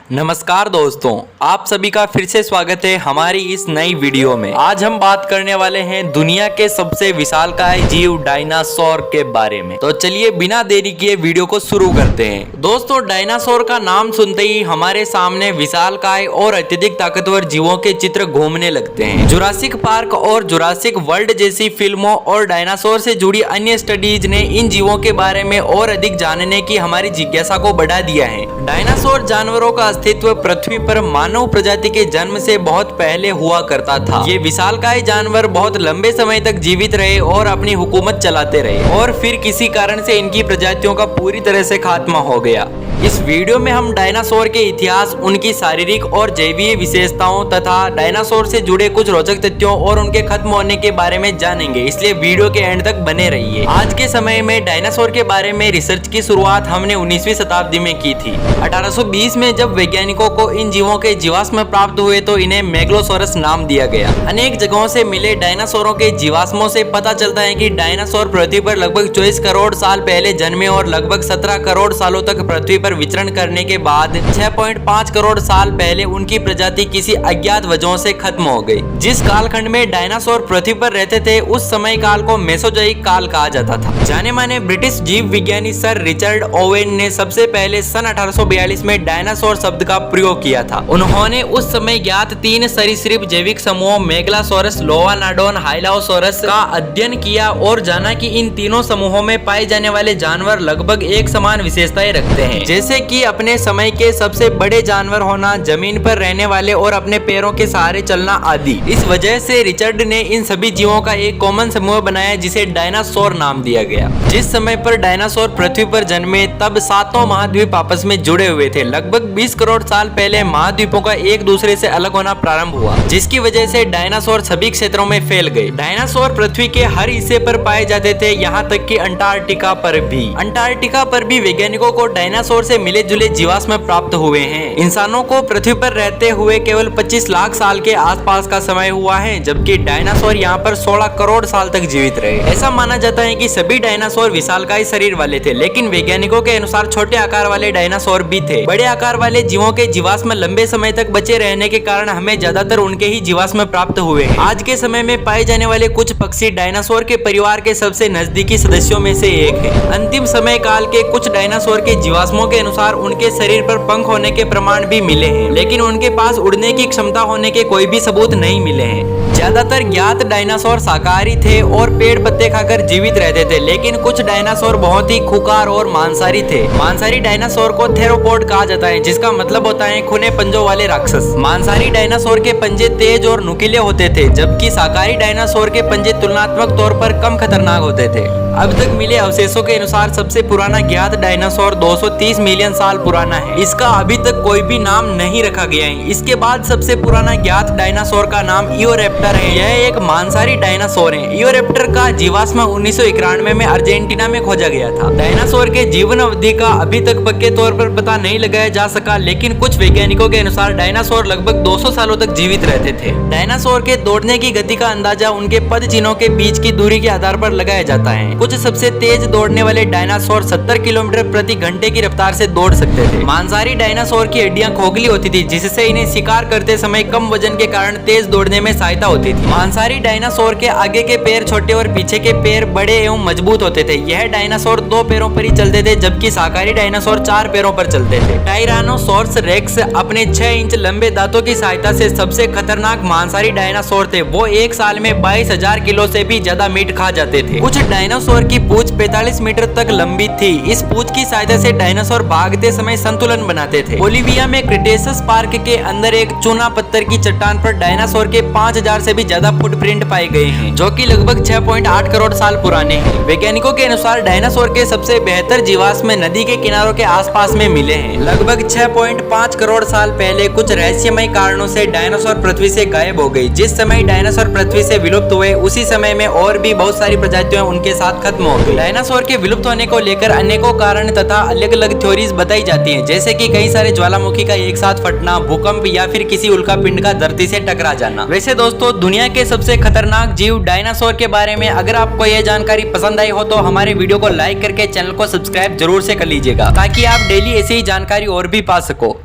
नमस्कार दोस्तों, आप सभी का फिर से स्वागत है हमारी इस नई वीडियो में। आज हम बात करने वाले हैं दुनिया के सबसे विशालकाय जीव डायनासोर के बारे में। तो चलिए बिना देरी किए वीडियो को शुरू करते हैं। दोस्तों, डायनासोर का नाम सुनते ही हमारे सामने विशालकाय और अत्यधिक ताकतवर जीवों के चित्र घूमने लगते हैं। जुरासिक पार्क और जुरासिक वर्ल्ड जैसी फिल्मों और डायनासोर से जुड़ी अन्य स्टडीज ने इन जीवों के बारे में और अधिक जानने की हमारी जिज्ञासा को बढ़ा दिया है। डायनासोर जानवरों का अस्तित्व पृथ्वी पर मानव प्रजाति के जन्म से बहुत पहले हुआ करता था। ये विशालकाय जानवर बहुत लंबे समय तक जीवित रहे और अपनी हुकूमत चलाते रहे और फिर किसी कारण से इनकी प्रजातियों का पूरी तरह से खात्मा हो गया। इस वीडियो में हम डायनासोर के इतिहास, उनकी शारीरिक और जैवीय विशेषताओं तथा डायनासोर से जुड़े कुछ रोचक तथ्यों और उनके खत्म होने के बारे में जानेंगे, इसलिए वीडियो के एंड तक बने रहिए। आज के समय में डायनासोर के बारे में रिसर्च की शुरुआत हमने 19वीं शताब्दी में की थी। 1820 में जब वैज्ञानिकों को इन जीवों के जीवाश्म प्राप्त हुए तो इन्हें मेगलोसोरस नाम दिया गया। अनेक जगहों से मिले डायनासोरों के जीवाश्मों से पता चलता है कि डायनासोर पृथ्वी पर लगभग 24 करोड़ साल पहले जन्मे और लगभग 17 करोड़ सालों तक पृथ्वी पर विचरण करने के बाद 6.5 करोड़ साल पहले उनकी प्रजाति किसी अज्ञात वजहों से खत्म हो गई। जिस कालखंड में डायनासोर पृथ्वी पर रहते थे उस समय काल को मेसोजोइक काल कहा जाता था। जाने माने ब्रिटिश जीव विज्ञानी सर रिचर्ड ओवेन ने सबसे पहले सन 1842 में डायनासोर शब्द का प्रयोग किया था। उन्होंने उस समय ज्ञात 3 सरीसृप जैविक समूहों मेगलासोरस, लोआनाडोन, हाइलाओसोरस का अध्ययन किया और जाना कि इन तीनों समूहों में पाए जाने वाले जानवर लगभग एक समान विशेषताएं रखते हैं, जैसे कि अपने समय के सबसे बड़े जानवर होना, जमीन पर रहने वाले और अपने पैरों के सहारे चलना आदि। इस वजह से रिचर्ड ने इन सभी जीवों का एक कॉमन समूह बनाया जिसे डायनासोर नाम दिया गया। जिस समय पर डायनासोर पृथ्वी पर जन्मे तब 7 महाद्वीप आपस में जुड़े हुए थे। लगभग 20 करोड़ साल पहले महाद्वीपों का एक दूसरे से अलग होना प्रारंभ हुआ, जिसकी वजह से डायनासोर सभी क्षेत्रों में फैल गए। डायनासोर पृथ्वी के हर हिस्से पर पाए जाते थे, यहाँ तक कि अंटार्कटिका पर भी। अंटार्कटिका पर भी वैज्ञानिकों को डायनासोर से मिले जुले जीवाश्म प्राप्त हुए हैं। इंसानों को पृथ्वी पर रहते हुए केवल 25 लाख साल के आसपास का समय हुआ है, जबकि डायनासोर यहाँ पर 16 करोड़ साल तक जीवित रहे। ऐसा माना जाता है कि सभी डायनासोर विशालकाय शरीर वाले थे, लेकिन वैज्ञानिकों के अनुसार छोटे आकार वाले डायनासोर भी थे। बड़े आकार वाले जीवों के जीवाश्म लंबे समय तक बचे रहने के कारण हमें ज्यादातर उनके ही जीवाश्म प्राप्त हुए हैं। आज के समय में पाए जाने वाले कुछ पक्षी डायनासोर के परिवार के सबसे नजदीकी सदस्यों में से एक है। अंतिम समय काल के कुछ डायनासोर के जीवाश्मों के अनुसार उनके शरीर पर पंख होने के प्रमाण भी मिले हैं, लेकिन उनके पास उड़ने की क्षमता होने के कोई भी सबूत नहीं मिले हैं। ज्यादातर ज्ञात डायनासोर शाकाहारी थे और पेड़ पत्ते खाकर जीवित रहते थे, लेकिन कुछ डायनासोर बहुत ही खुखार और मांसाहारी थे। मांसाहारी डायनासोर को थेरोपोड कहा जाता है, जिसका मतलब होता है खुने पंजों वाले राक्षस। मांसाहारी डायनासोर के पंजे तेज और नुकीले होते थे, जबकि शाकाहारी डायनासोर के पंजे तुलनात्मक तौर पर कम खतरनाक होते थे। अब तक मिले अवशेषों के अनुसार सबसे पुराना ज्ञात डायनासोर 230 मिलियन साल पुराना है। इसका अभी तक कोई भी नाम नहीं रखा गया है। इसके बाद सबसे पुराना ज्ञात डायनासोर का नाम इओरेप्टर है। यह एक मांसाहारी डायनासोर है। इओरेप्टर का जीवाश्म 1991 में अर्जेंटीना में खोजा गया था। डायनासोर के जीवन अवधि का अभी तक पक्के तौर पर पता नहीं लगाया जा सका, लेकिन कुछ वैज्ञानिकों के अनुसार डायनासोर लगभग 200 सालों तक जीवित रहते थे। डायनासोर के दौड़ने की गति का अंदाजा उनके पद चिन्हों के बीच की दूरी के आधार पर लगाया जाता है। कुछ सबसे तेज दौड़ने वाले डायनासोर 70 किलोमीटर प्रति घंटे की रफ्तार से दौड़ सकते थे। मांसाहारी डायनासोर की हड्डियां खोखली होती थी, जिससे इन्हें शिकार करते समय कम वजन के कारण तेज दौड़ने में सहायता होती थी। मांसाहारी डायनासोर के आगे के पैर छोटे और पीछे के पैर बड़े एवं मजबूत होते थे। यह डायनासोर 2 पैरों पर ही चलते थे, जबकि शाकाहारी डायनासोर 4 पैरों पर चलते थे। टायरानोसोरस रेक्स अपने 6 इंच लंबे दांतों की सहायता से सबसे खतरनाक मांसाहारी डायनासोर थे। वो एक साल में 22,000 किलो से भी ज्यादा मीट खा जाते थे। कुछ डायनासोर की पूंछ 45 मीटर तक लंबी थी। इस पूंछ की सहायता से डायनासोर भागते समय संतुलन बनाते थे। बोलिविया में क्रिटेशियस पार्क के अंदर एक चूना पत्थर की चट्टान पर डायनासोर के 5000 से भी ज्यादा फुटप्रिंट पाए गए हैं, जो कि लगभग 6.8 करोड़ साल पुराने हैं। वैज्ञानिकों के अनुसार डायनासोर के सबसे बेहतर जीवाश्म नदी के किनारों के आसपास में मिले हैं। लगभग 6.5 करोड़ साल पहले कुछ रहस्यमय कारणों से डायनासोर पृथ्वी से गायब हो गई। जिस समय डायनासोर पृथ्वी से विलुप्त हुए उसी समय में और भी बहुत सारी प्रजातियां उनके साथ खत्म हो गई। डायनासोर के विलुप्त होने को लेकर अनेकों कारण तथा अलग अलग थ्योरीज बताई जाती हैं, जैसे कि कई सारे ज्वालामुखी का एक साथ फटना, भूकंप या फिर किसी उल्का पिंड का धरती से टकरा जाना। वैसे दोस्तों, दुनिया के सबसे खतरनाक जीव डायनासोर के बारे में अगर आपको यह जानकारी पसंद आई हो तो हमारे वीडियो को लाइक करके चैनल को सब्सक्राइब जरूर से कर लीजिएगा, ताकि आप डेली ऐसी ही जानकारी और भी पा सको।